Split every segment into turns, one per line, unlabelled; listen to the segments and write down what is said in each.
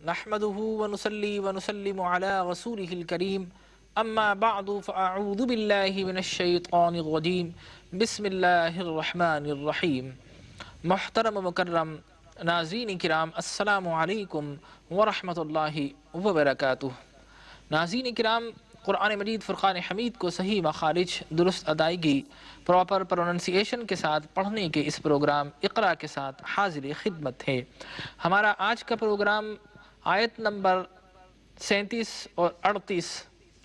نحمده ونصلي ونسلم على رسوله الكريم اما بعد فاعوذ بالله من الشیطان الرجیم بسم اللہ الرحمن الرحیم۔ محترم و مکرم ناظرین کرام، السلام علیکم ورحمۃ اللہ وبرکاتہ۔ ناظرین کرام، قرآن مجید فرقان حمید کو صحیح مخارج، درست ادائیگی، پراپر پروننسیشن کے ساتھ پڑھنے کے اس پروگرام اقرا کے ساتھ حاضر خدمت ہے۔ ہمارا آج کا پروگرام آیت نمبر 37 اور 38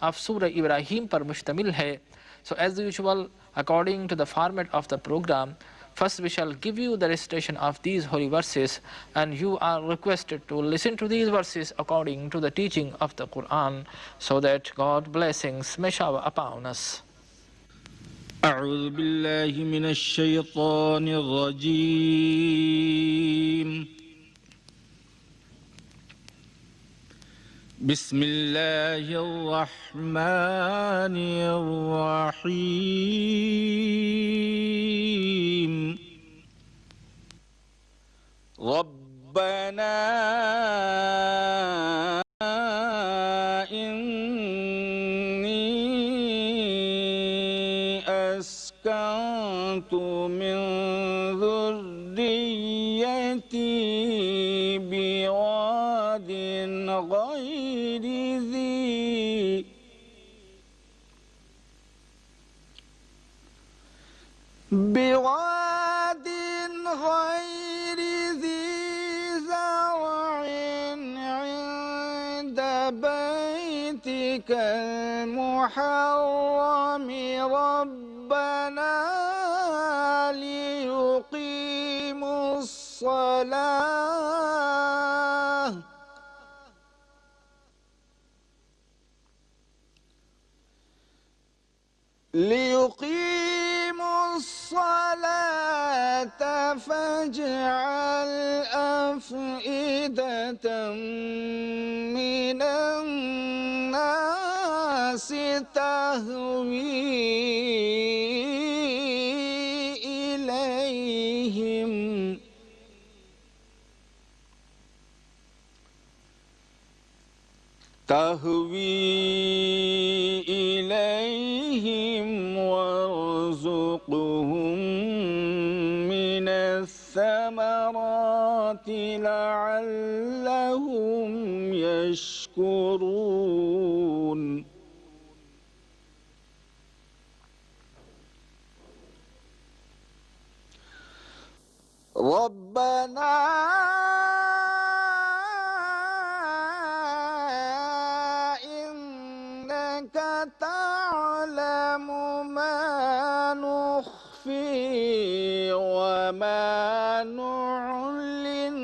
آف سورہ ابراہیم پر مشتمل ہے۔ So as usual, according to the format of the program, first we shall give you the recitation of these holy verses, and you are requested to listen to these verses according to the teaching of the Quran, so that God's blessings may shower upon us.
أعوذ بالله من الشيطان الرجيم. بسم الله الرحمن الرحيم. ربنا إني أسكنت من ذريتي بواد غير ذي زرع عند بيتك المحرم ربنا ليقيموا الصلاة فاجعل أفئدة من الناس تهوي إليهم وارزقهم من الثمرات لعلهم يشكرون. ربنا إنك تعلم ما نخفي وما نعلن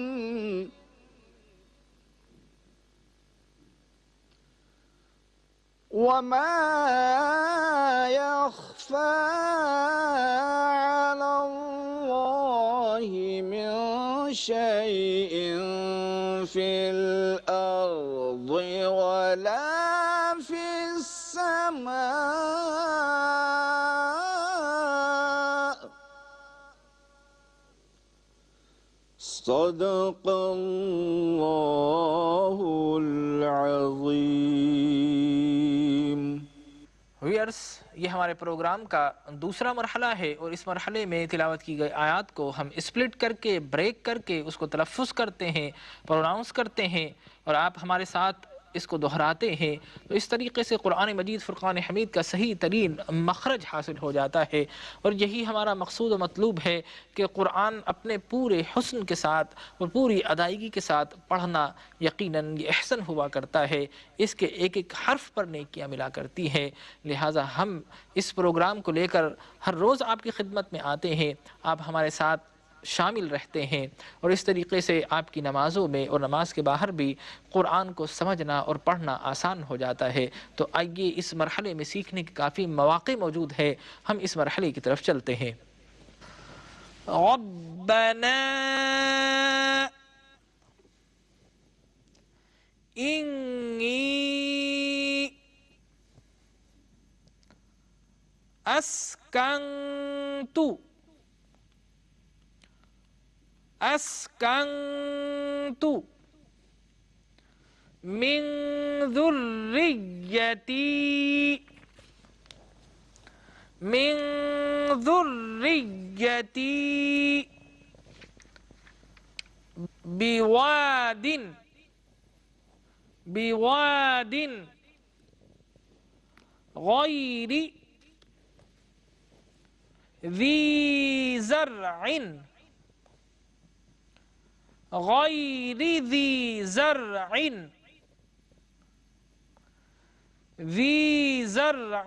وما يخفى على الله من شيء في الأرض ولا في السماء. صدق الله العظيم.
ویئرس، یہ ہمارے پروگرام کا دوسرا مرحلہ ہے، اور اس مرحلے میں تلاوت کی گئی آیات کو ہم اسپلٹ کر کے، بریک کر کے اس کو تلفظ کرتے ہیں، پروناؤنس کرتے ہیں، اور آپ ہمارے ساتھ اس کو دہراتے ہیں، تو اس طریقے سے قرآن مجید فرقان حمید کا صحیح ترین مخرج حاصل ہو جاتا ہے۔ اور یہی ہمارا مقصود و مطلوب ہے کہ قرآن اپنے پورے حسن کے ساتھ اور پوری ادائیگی کے ساتھ پڑھنا یقیناً یہ احسن ہوا کرتا ہے، اس کے ایک ایک حرف پر نیکیاں ملا کرتی ہے۔ لہٰذا ہم اس پروگرام کو لے کر ہر روز آپ کی خدمت میں آتے ہیں، آپ ہمارے ساتھ شامل رہتے ہیں، اور اس طریقے سے آپ کی نمازوں میں اور نماز کے باہر بھی قرآن کو سمجھنا اور پڑھنا آسان ہو جاتا ہے۔ تو آئیے، اس مرحلے میں سیکھنے کے کافی مواقع موجود ہے، ہم اس مرحلے کی طرف چلتے ہیں۔ ربنا انی اسکنت من ذريتي من ذريتي بواد غير ذي زرع غير ذي زرع ذي زرع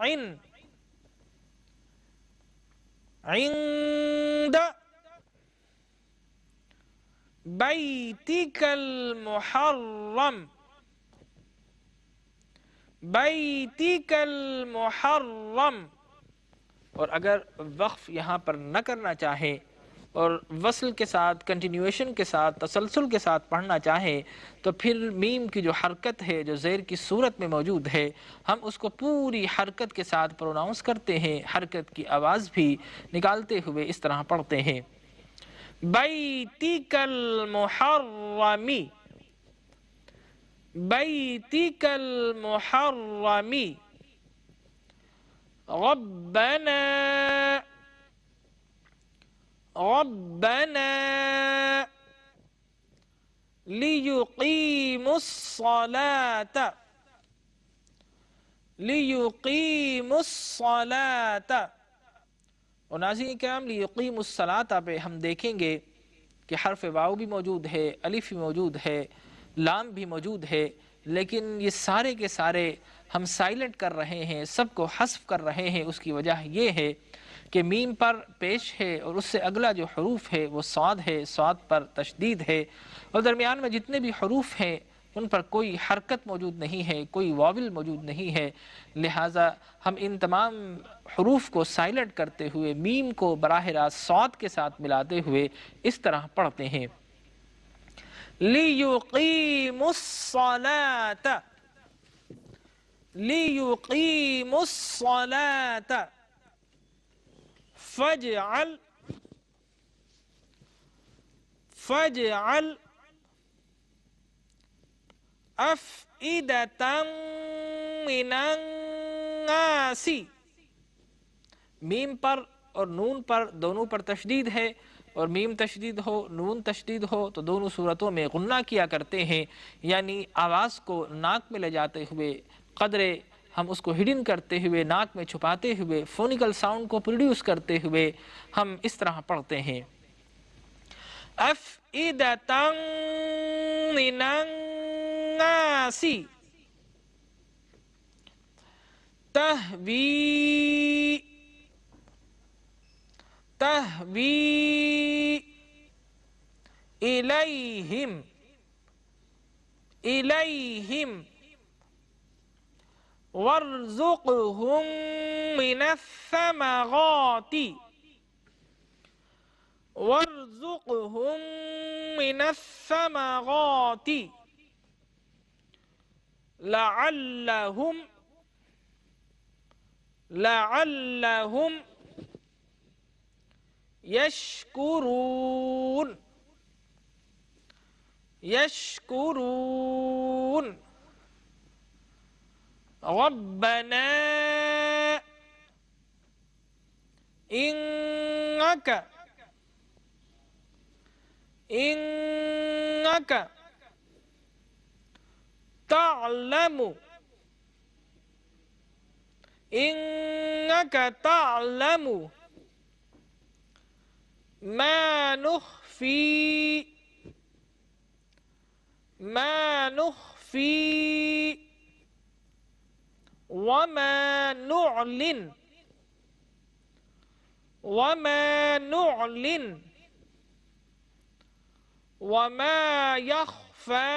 عند بيتك المحرم بیتک المحرم. اور اگر وقف یہاں پر نہ کرنا چاہے اور وصل کے ساتھ کنٹینیویشن کے ساتھ تسلسل کے ساتھ پڑھنا چاہے تو پھر میم کی جو حرکت ہے جو زیر کی صورت میں موجود ہے ہم اس کو پوری حرکت کے ساتھ پروناؤنس کرتے ہیں، حرکت کی آواز بھی نکالتے ہوئے اس طرح پڑھتے ہیں بیتک المحرمی بیتک المحرمی ربنا لیقیموا الصلاة اور ناظرین کرام لیقیموا الصلاة پہ ہم دیکھیں گے کہ حرف واو بھی موجود ہے، الف بھی موجود ہے، لام بھی موجود ہے، لیکن یہ سارے کے سارے ہم سائلنٹ کر رہے ہیں، سب کو حذف کر رہے ہیں. اس کی وجہ یہ ہے کہ میم پر پیش ہے اور اس سے اگلا جو حروف ہے وہ صاد ہے، صاد پر تشدید ہے، اور درمیان میں جتنے بھی حروف ہیں ان پر کوئی حرکت موجود نہیں ہے، کوئی واول موجود نہیں ہے. لہٰذا ہم ان تمام حروف کو سائلنٹ کرتے ہوئے میم کو براہ راست صاد کے ساتھ ملاتے ہوئے اس طرح پڑھتے ہیں لیقیموا الصلاة لیقیموا الصلاة فاجعل أفئدة من الناس. میم پر اور نون پر دونوں پر تشدید ہے، اور میم تشدید ہو نون تشدید ہو تو دونوں صورتوں میں غنہ کیا کرتے ہیں، یعنی آواز کو ناک میں لے جاتے ہوئے قدرے ہم اس کو ہڈن کرتے ہوئے ناک میں چھپاتے ہوئے فونیکل ساؤنڈ کو پروڈیوس کرتے ہوئے ہم اس طرح پڑھتے ہیں أفئدة من الناس تهوي إليهم وارزقهم من الثمرات لعلهم يشكرون. ربنا إنك تعلم ما نخفي وما نعلن وما يخفى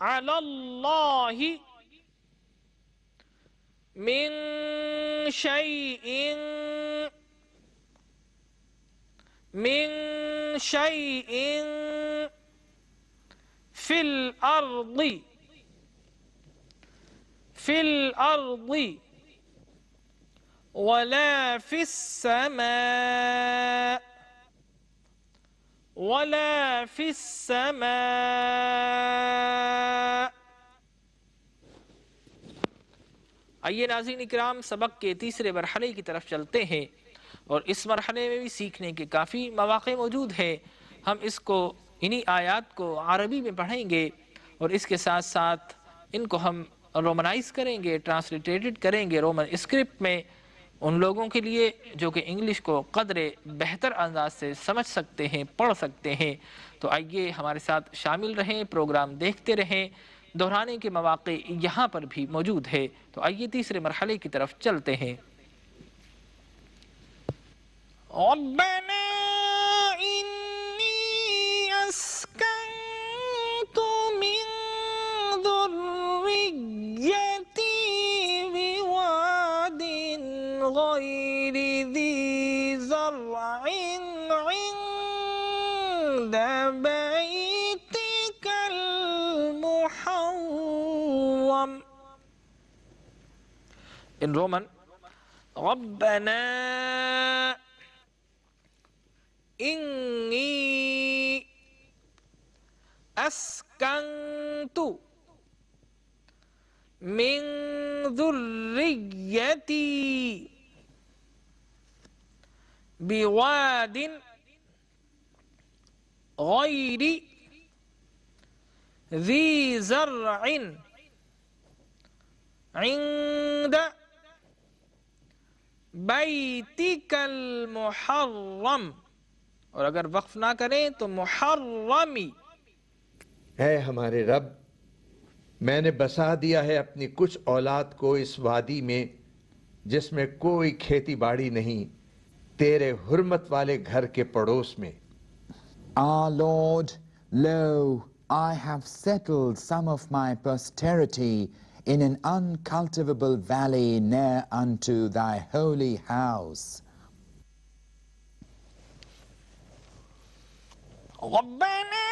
على الله من شيء في الأرض ولا في السماء ولا في السماء. آئیے ناظرین اکرام، سبق کے تیسرے مرحلے کی طرف چلتے ہیں، اور اس مرحلے میں بھی سیکھنے کے کافی مواقع موجود ہیں. ہم اس کو انہی آیات کو عربی میں پڑھیں گے، اور اس کے ساتھ ساتھ ان کو ہم رومنائز کریں گے، ٹرانسلیٹریٹڈ کریں گے رومن اسکرپٹ میں، ان لوگوں کے لیے جو کہ انگلش کو قدر بہتر انداز سے سمجھ سکتے ہیں، پڑھ سکتے ہیں. تو آئیے ہمارے ساتھ شامل رہیں، پروگرام دیکھتے رہیں. دہرانے کے مواقع یہاں پر بھی موجود ہے. تو آئیے تیسرے مرحلے کی طرف چلتے ہیں. ربنا انی اسکنت من ذریتی بواد غیر ذی زرع عند بیتک المحرم. In Roman, ربنا إني أسكنت من ذريتي بواد غير ذي زرع عند بیتک المحرم. اور اگر وقف نہ کریں تو محرمی.
اے ہمارے رب، میں نے بسا دیا ہے اپنی کچھ اولاد کو اس وادی میں جس میں کوئی کھیتی باڑی نہیں، تیرے حرمت والے گھر کے پڑوس میں.
Our Lord, lo, I have settled some of my posterity in an uncultivable valley near unto thy holy house.
ربنا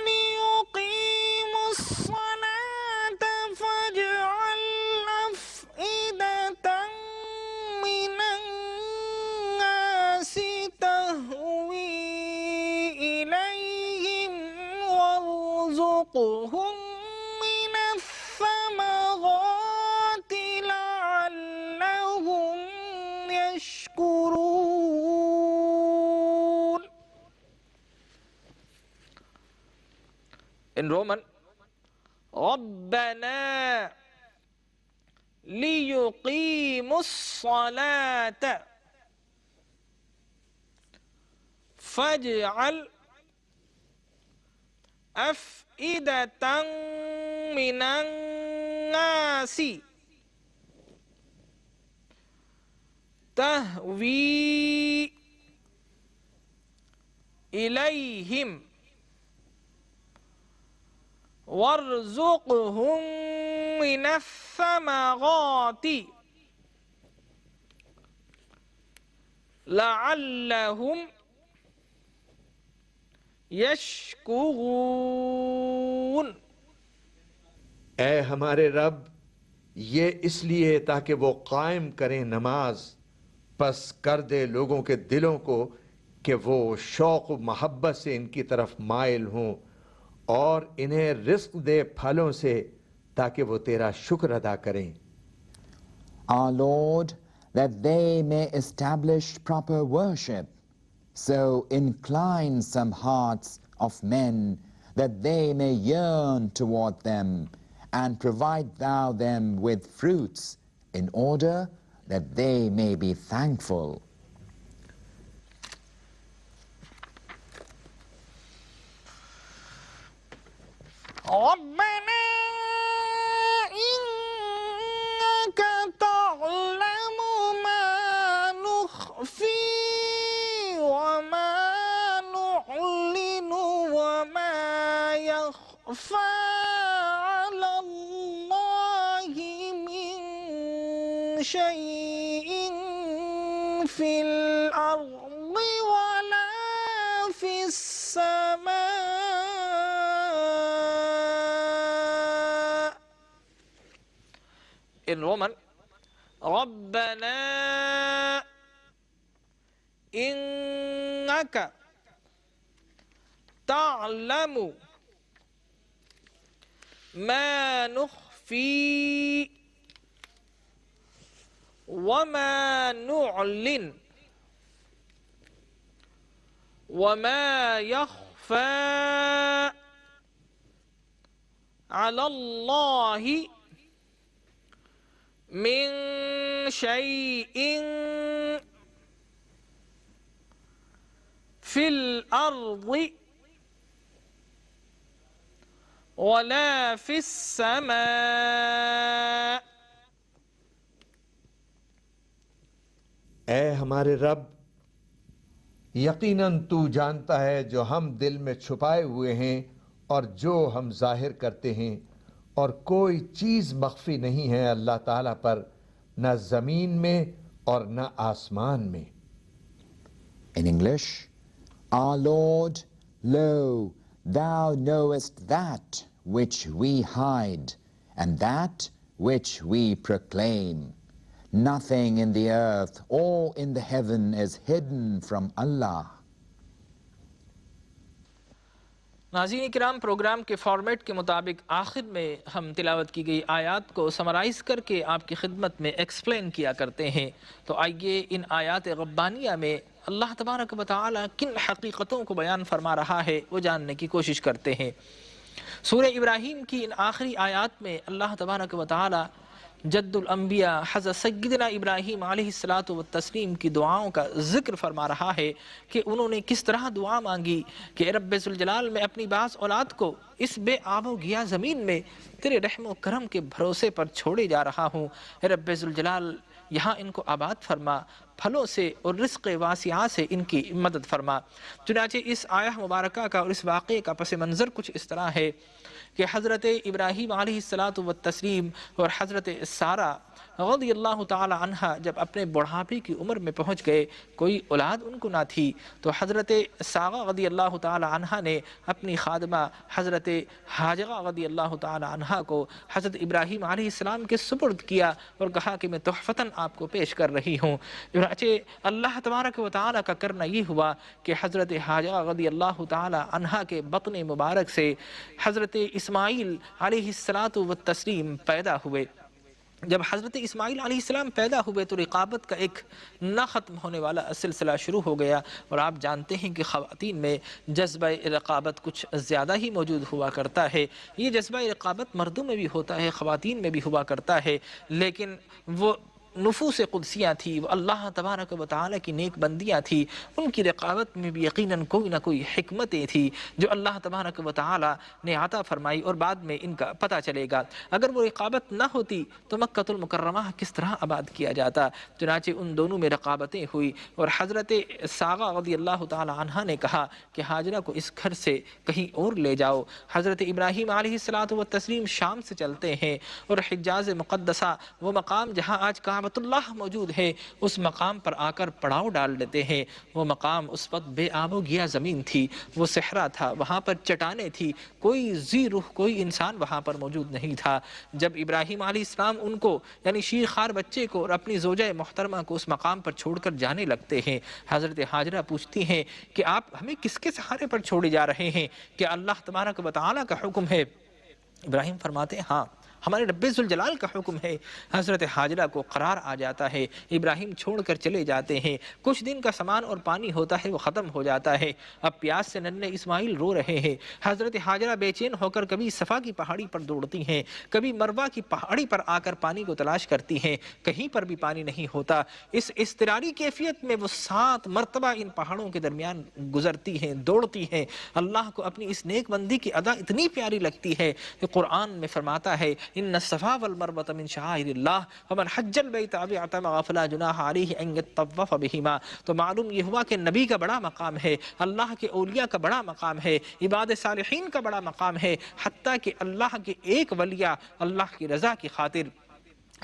ليقيموا الصلاة فاجعل أفئدة من الناس تهوي إليهم وارزقهم من الثمرات لعلهم يشكرون. In Roman, ربنا ليقيموا الصلاة فاجعل أفئدة من الناس تهوي إليهم وارزقهم من الثمرات لعلهم يشكرون.
اے ہمارے رب، یہ اس لیے تاکہ وہ قائم کریں نماز، پس کر دے لوگوں کے دلوں کو کہ وہ شوق و محبت سے ان کی طرف مائل ہوں، اور انہیں رزق دے پھلوں سے تاکہ وہ تیرا شکر ادا کریں.
Our Lord, that they may establish proper worship, so incline some hearts of men that they may yearn toward them, and provide thou them with fruits in order that they may be thankful.
ربنا إنك تعلم ما نخفي وما نعلن وما يخفى على الله من شيء في الأرض ولا في السماء. In Roman, ربنا انک تعلم ما نخفی وما نعلن وما يخفى على الله من شيء في الأرض ولا في السماء.
اے ہمارے رب، یقیناً تو جانتا ہے جو ہم دل میں چھپائے ہوئے ہیں اور جو ہم ظاہر کرتے ہیں، اور کوئی چیز مخفی نہیں ہے اللہ تعالیٰ پر، نہ زمین میں اور نہ آسمان میں.
In English, Our Lord, lo, Thou knowest that which we hide and that which we proclaim. Nothing in the earth or in the heaven is hidden from Allah.
ناظرین کرام، پروگرام کے فارمیٹ کے مطابق آخر میں ہم تلاوت کی گئی آیات کو سمرائز کر کے آپ کی خدمت میں ایکسپلین کیا کرتے ہیں. تو آئیے ان آیات ربانیہ میں اللہ تبارک و تعالی کن حقیقتوں کو بیان فرما رہا ہے وہ جاننے کی کوشش کرتے ہیں. سورہ ابراہیم کی ان آخری آیات میں اللہ تبارک و تعالی جد الانبیاء حضرت سیدنا ابراہیم علیہ السلام کی دعاؤں کا ذکر فرما رہا ہے کہ انہوں نے کس طرح دعا مانگی کہ رب ذوالجلال میں اپنی بعض اولاد کو اس بے آب و گیا زمین میں تیرے رحم و کرم کے بھروسے پر چھوڑے جا رہا ہوں. رب ذوالجلال یہاں ان کو آباد فرما، پھلوں سے اور رزق واسعہ سے ان کی مدد فرما. چنانچہ اس آیہ مبارکہ کا اور اس واقعے کا پس منظر کچھ اس طرح ہے کہ حضرت ابراہیم علیہ السلام اور حضرت سارہ رضی اللہ تعالی عنہ جب اپنے بڑھاپے کی عمر میں پہنچ گئے، کوئی اولاد ان کو نہ تھی، تو حضرت سارہ رضی اللہ تعالی عنہ نے اپنی خادمہ حضرت ہاجرہ رضی اللہ تعالی عنہ کو حضرت ابراہیم علیہ السلام کے سپرد کیا اور کہا کہ میں تحفتاً آپ کو پیش کر رہی ہوں. چنانچہ اللہ تبارک و تعالی کا کرنا یہ ہوا کہ حضرت ہاجرہ رضی اللہ تعالی عنہ کے بطن مبارک سے حضرت اسماعیل علیہ السلام پیدا ہوئے. جب حضرت اسماعیل علیہ السلام پیدا ہوئے تو رقابت کا ایک نہ ختم ہونے والا سلسلہ شروع ہو گیا، اور آپ جانتے ہیں کہ خواتین میں جذبہ رقابت کچھ زیادہ ہی موجود ہوا کرتا ہے. یہ جذبہ رقابت مردوں میں بھی ہوتا ہے، خواتین میں بھی ہوا کرتا ہے، لیکن وہ نفوس قدسیاں تھی، وہ اللہ تبارک و تعالی کی نیک بندیاں تھی. ان کی رقابت میں بھی یقیناً کوئی نہ کوئی حکمتیں تھی جو اللہ تبارک و تعالی نے عطا فرمائی، اور بعد میں ان کا پتہ چلے گا. اگر وہ رقابت نہ ہوتی تو مکہ المکرمہ کس طرح آباد کیا جاتا. چنانچہ ان دونوں میں رقابتیں ہوئی، اور حضرت سارہ رضی اللہ تعالی عنہ نے کہا کہ ہاجرہ کو اس گھر سے کہیں اور لے جاؤ. حضرت ابراہیم علیہ السلام شام سے چلتے ہیں اور حجاز مقدسہ، وہ مقام جہاں آج کعبۃ اللہ موجود ہے، اس مقام پر آ کر پڑاؤ ڈال دیتے ہیں. وہ مقام اس وقت بے آب و گیا زمین تھی، وہ صحرا تھا، وہاں پر چٹانیں تھی، کوئی ذی روح کوئی انسان وہاں پر موجود نہیں تھا. جب ابراہیم علیہ السلام ان کو یعنی شیر خوار بچے کو اور اپنی زوجہ محترمہ کو اس مقام پر چھوڑ کر جانے لگتے ہیں، حضرت ہاجرہ پوچھتی ہیں کہ آپ ہمیں کس کے سہارے پر چھوڑے جا رہے ہیں؟ کہ اللہ تبارک و تعالی کا حکم ہے؟ ابراہیم فرماتے ہیں ہاں، ہمارے رب ذوالجلال کا حکم ہے. حضرت ہاجرہ کو قرار آ جاتا ہے، ابراہیم چھوڑ کر چلے جاتے ہیں. کچھ دن کا سامان اور پانی ہوتا ہے وہ ختم ہو جاتا ہے. اب پیاس سے ننھے اسماعیل رو رہے ہیں. حضرت ہاجرہ بے چین ہو کر کبھی صفا کی پہاڑی پر دوڑتی ہیں، کبھی مروہ کی پہاڑی پر آ کر پانی کو تلاش کرتی ہیں، کہیں پر بھی پانی نہیں ہوتا. اس اضطراری کیفیت میں وہ 7 مرتبہ ان پہاڑوں کے درمیان گزرتی ہیں، دوڑتی ہیں. اللہ کو اپنی اس نیک بندی کی ادا اتنی پیاری لگتی ہے کہ قرآن میں فرماتا ہے ان الصفا والمروۃ من شعائر اللہ ومن حج البیت او اعتمر فلا جناح علیہ ان یطوف بہما. تو معلوم یہ ہوا کہ نبی کا بڑا مقام ہے، اللہ کے اولیاء کا بڑا مقام ہے، عباد صالحین کا بڑا مقام ہے، حتیٰ کہ اللہ کے ایک ولیہ اللہ کی رضا کی خاطر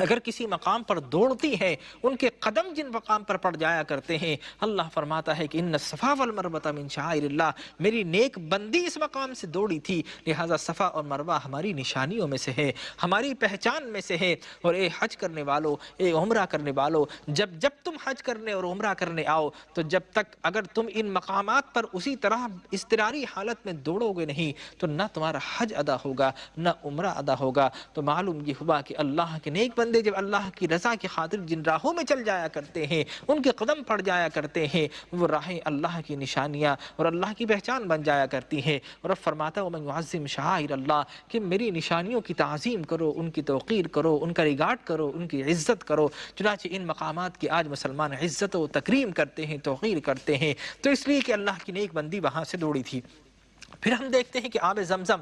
اگر کسی مقام پر دوڑتی ہیں، ان کے قدم جن مقام پر پڑ جایا کرتے ہیں، اللہ فرماتا ہے کہ ان الصفا والمروۃ من شعائر اللہ، میری نیک بندی اس مقام سے دوڑی تھی، لہٰذا صفا اور مروہ ہماری نشانیوں میں سے ہے، ہماری پہچان میں سے ہے۔ اور اے حج کرنے والو، اے عمرہ کرنے والو، جب تم حج کرنے اور عمرہ کرنے آؤ تو جب تک اگر تم ان مقامات پر اسی طرح اضطراری حالت میں دوڑو گے نہیں تو نہ تمہارا حج ادا ہوگا نہ عمرہ ادا ہوگا۔ تو معلوم یہ ہوا کہ اللہ کے نیک بندے جب اللہ کی رضا کی خاطر جن راہوں میں چل جایا کرتے ہیں، ان کے قدم پڑ جایا کرتے ہیں، وہ راہیں اللہ کی نشانیاں اور اللہ کی پہچان بن جایا کرتی ہیں۔ اور اب فرماتا وَمَن يُعَظِّمْ شَعَائِرَ اللَّهِ کہ میری نشانیوں کی تعظیم کرو، ان کی توقیر کرو، ان کا ریگارڈ کرو، ان کی عزت کرو۔ چنانچہ ان مقامات کی آج مسلمان عزت و تکریم کرتے ہیں، توقیر کرتے ہیں، تو اس لیے کہ اللہ کی نیک بندی وہاں سے دوڑی تھی۔ پھر ہم دیکھتے ہیں کہ آب زمزم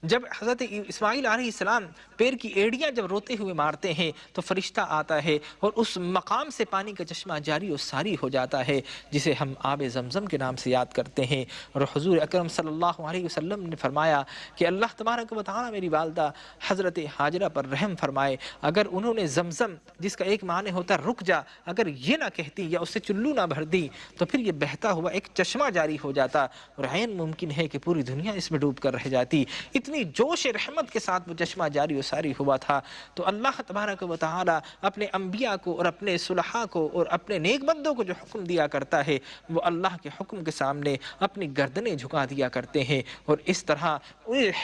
جب حضرت اسماعیل علیہ السلام پیر کی ایڑیاں جب روتے ہوئے مارتے ہیں تو فرشتہ آتا ہے اور اس مقام سے پانی کا چشمہ جاری و ساری ہو جاتا ہے، جسے ہم آب زمزم کے نام سے یاد کرتے ہیں۔ اور حضور اکرم صلی اللہ علیہ وسلم نے فرمایا کہ اللہ تبارک و تعالیٰ میری والدہ حضرت حاجرہ پر رحم فرمائے، اگر انہوں نے زمزم جس کا ایک معنی ہوتا ہے رک جا، اگر یہ نہ کہتی یا اس سے چلو نہ بھر دی تو پھر یہ بہتا ہوا ایک چشمہ جاری ہو جاتا اور عین ممکن ہے کہ پوری دنیا اس میں ڈوب کر رہ جاتی۔ اتنی جوش رحمت کے ساتھ وہ چشمہ جاری و ساری ہوا تھا۔ تو اللہ تبارک و تعالی اپنے انبیاء کو اور اپنے صلحاء کو اور اپنے نیک بندوں کو جو حکم دیا کرتا ہے وہ اللہ کے حکم کے سامنے اپنی گردنیں جھکا دیا کرتے ہیں، اور اس طرح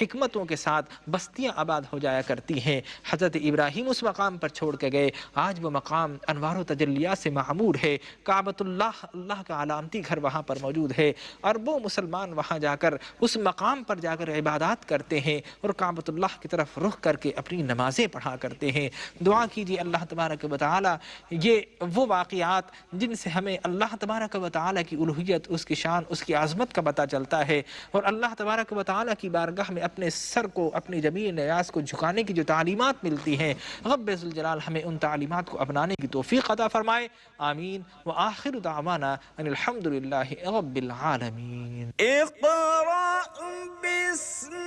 حکمتوں کے ساتھ بستیاں آباد ہو جایا کرتی ہیں۔ حضرت ابراہیم اس مقام پر چھوڑ کے گئے، آج وہ مقام انوار و تجلیات سے معمور ہے۔ کعبۃ اللہ کا علامتی گھر وہاں پر موجود ہے، اربوں مسلمان وہاں جا کر اس مقام پر جا کر عبادات کرتے ہیں اور کعبۃ اللہ کی طرف رخ کر کے اپنی نمازیں پڑھا کرتے ہیں۔ دعا کیجیے اللہ تبارک و تعالی یہ وہ واقعات جن سے ہمیں اللہ تبارک و تعالی کی الوہیت، اس کی شان، اس کی عظمت کا پتہ چلتا ہے، اور اللہ تبارک و تعالی کی بارگاہ میں اپنے سر کو، اپنی جمیع نیاز کو جھکانے کی جو تعلیمات ملتی ہیں، رب ذوالجلال ہمیں ان تعلیمات کو اپنانے کی توفیق عطا فرمائے۔ آمین۔ وآخر دعوانا ان الحمد للہ رب العالمین۔
اقرأ باسم